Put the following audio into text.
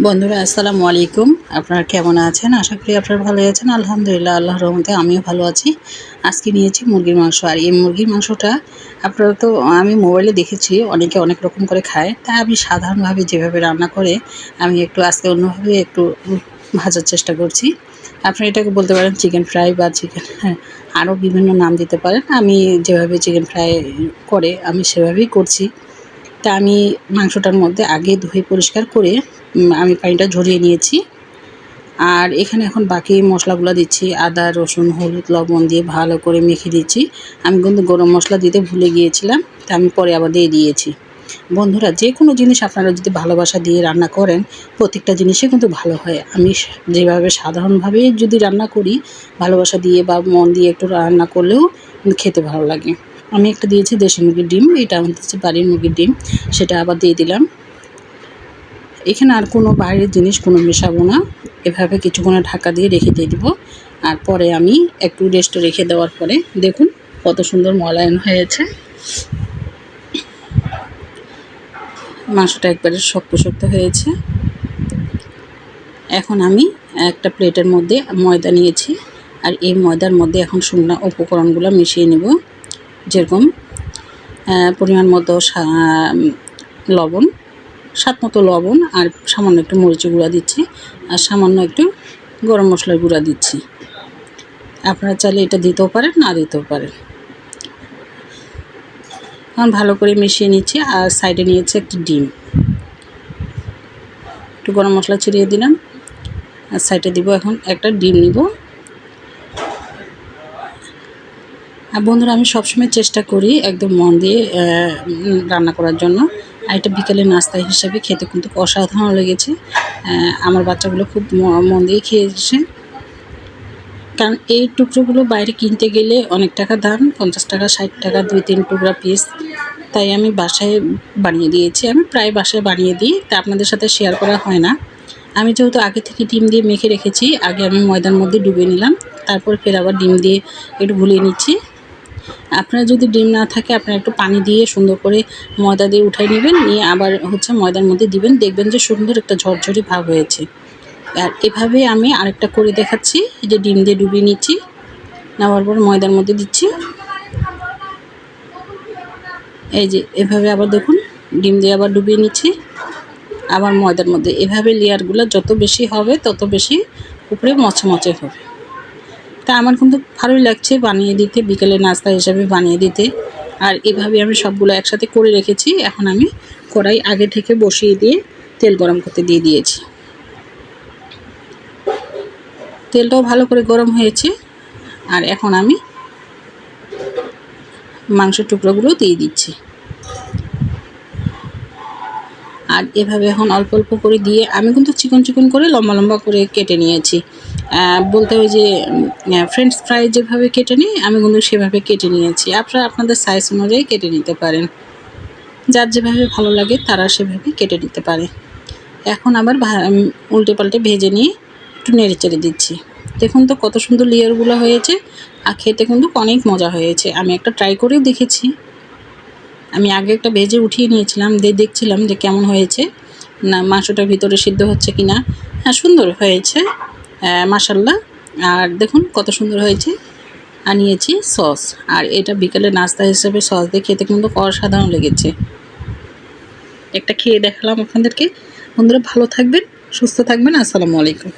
বন্ধুরা আসসালামু আলাইকুম। আপনারা কেমন আছেন? আশা করি আপনারা ভালো আছেন। আলহামদুলিল্লাহ, আল্লাহর রহমতে আমিও ভালো আছি। আজকে নিয়েছি মুরগির মাংস। আর এই মুরগির মাংসটা আপনারা তো আমি মোবাইলে দেখেছি অনেকে অনেক রকম করে খায়। তাই আমি সাধারণভাবে যেভাবে রান্না করে আমি একটু আজকে অন্যভাবে একটু ভাজার চেষ্টা করছি। আপনারা এটাকে বলতে পারেন চিকেন ফ্রাই বা চিকেন, হ্যাঁ, আরও বিভিন্ন নাম দিতে পারেন। আমি যেভাবে চিকেন ফ্রাই করে আমি সেভাবেই করছি। তা আমি মাংসটার মধ্যে আগে ধুয়ে পরিষ্কার করে আমি পানিটা ঝরিয়ে নিয়েছি। আর এখানে এখন বাকি মশলাগুলো দিচ্ছি। আদা, রসুন, হলুদ, লবণ দিয়ে ভালো করে মেখে দিচ্ছি। আমি কিন্তু গরম মশলা দিতে ভুলে গিয়েছিলাম, তা আমি পরে আবার দিয়ে দিয়েছি। বন্ধুরা, যে কোনো জিনিস আপনারা যদি ভালোবাসা দিয়ে রান্না করেন, প্রত্যেকটা জিনিসই কিন্তু ভালো হয়। আমি যেভাবে সাধারণভাবে যদি রান্না করি, ভালোবাসা দিয়ে বা মন দিয়ে একটু রান্না করলেও খেতে ভালো লাগে। আমি একটা দিয়েছি দেশি মুরগির ডিম, এটা আমাদের হচ্ছে বাড়ির মুরগির ডিম, সেটা আবার দিয়ে দিলাম। এখানে আর কোনো বাইরের জিনিস কোনো মেশাবো না। এভাবে কিছুক্ষণ ঢাকা দিয়ে রেখে দিয়ে দিব। আর পরে আমি একটু রেস্টে রেখে দেওয়ার পরে দেখুন কত সুন্দর মলায়ন হয়েছে। মাংসটা একবারে শক্ত শক্ত হয়েছে। এখন আমি একটা প্লেটের মধ্যে ময়দা নিয়েছি। আর এই ময়দার মধ্যে এখন শুকনো উপকরণগুলো মিশিয়ে নেব। যেরকম পরিমাণ মতো লবণ, স্বাদ মতো লবণ, আর সামান্য একটু মরিচের গুঁড়া দিচ্ছি, আর সামান্য একটু গরম মশলার গুঁড়া দিচ্ছি। আপনারা চাইলে এটা দিতেও পারেন, না দিতেও পারেন। এখন ভালো করে মিশিয়ে নিচ্ছি। আর সাইডে নিয়েছি একটি ডিম, একটু গরম মশলা ছিটিয়ে দিলাম। আর সাইডে দিব এখন একটা ডিম নিব। আর বন্ধুরা, আমি সবসময় চেষ্টা করি একদম মন দিয়ে রান্না করার জন্য। আর এটা বিকেলের নাস্তা হিসাবে খেতে কিন্তু অসাধারণ লেগেছে। আমার বাচ্চাগুলো খুব মন দিয়ে খেয়েছে। কারণ এই টুকরোগুলো বাইরে কিনতে গেলে অনেক টাকা দাম, 50 টাকা, 60 টাকা 2-3 টুকরা পিস। তাই আমি বাসায় বানিয়ে দিয়েছি। আমি প্রায় বাসায় বানিয়ে দিই, তা আপনাদের সাথে শেয়ার করা হয় না। আমি যেহেতু আগে থেকে ডিম দিয়ে মেখে রেখেছি, আগে আমি ময়দার মধ্যে ডুবিয়ে নিলাম, তারপর ফের আবার ডিম দিয়ে একটু গুলিয়ে নিচ্ছি। আপনারা যদি ডিম না থাকে আপনারা একটু পানি দিয়ে সুন্দর করে ময়দা দিয়ে উঠাই নেবেন, নিয়ে আবার ময়দার মধ্যে দিবেন, দেখবেন যে সুন্দর একটা ঝরঝরি ভাব হয়েছে। আর এভাবে আমি আরেকটা করে দেখাচ্ছি। এই যে ডিম দিয়ে ডুবিয়ে নিচ্ছি, নেওয়ার পর ময়দার মধ্যে দিচ্ছি। এই যে এভাবে আবার দেখুন ডিম দিয়ে আবার ডুবিয়ে নিচ্ছি, আবার ময়দার মধ্যে। এভাবে লেয়ারগুলো যত বেশি হবে তত বেশি উপরে মচমচে হবে। তা আমার কিন্তু ভালোই লাগছে বানিয়ে দিতে, বিকেলের নাস্তা হিসাবে বানিয়ে দিতে। আর এভাবে আমি সবগুলো একসাথে করে রেখেছি। এখন আমি কড়াই আগে থেকে বসিয়ে দিয়ে তেল গরম করতে দিয়ে দিয়েছি। তেলটাও ভালো করে গরম হয়েছে। আর এখন আমি মাংসের টুকরোগুলো দিয়ে দিচ্ছি। আর এভাবে এখন অল্প অল্প করে দিয়ে আমি কিন্তু চিকন চিকন করে লম্বা লম্বা করে কেটে নিয়েছি। বলতে ওই যে ফ্রেঞ্চ ফ্রাই যেভাবে কেটে নিই, আমি কিন্তু সেভাবে কেটে নিয়েছি। আপনারা আপনাদের সাইজ অনুযায়ী কেটে নিতে পারেন, যার যেভাবে ভালো লাগে তারা সেভাবে কেটে নিতে পারে। এখন আবার উল্টে পাল্টে ভেজে নিয়ে একটু নেড়ে চেড়ে দিচ্ছি। দেখুন তো কত সুন্দর লেয়ারগুলো হয়েছে। আর খেতে কিন্তু অনেক মজা হয়েছে। আমি একটা ট্রাই করেও দেখেছি। আমি আগে একটা ভেজে উঠিয়ে নিয়েছিলাম, দিয়ে দেখছিলাম যে কেমন হয়েছে, না মাংসটার ভিতরে সিদ্ধ হচ্ছে কি না। হ্যাঁ, সুন্দর হয়েছে, মাশাল্লাহ। আর দেখুন কত সুন্দর হয়েছে। আর নিয়েছি সস, আর এটা বিকেলে নাস্তা হিসেবে সস দিয়ে খেতে কিন্তু অসাধারণ লেগেছে। একটা খেয়ে দেখালাম আপনাদেরকে। বন্ধুরা, ভালো থাকবেন, সুস্থ থাকবেন। আসসালামু আলাইকুম।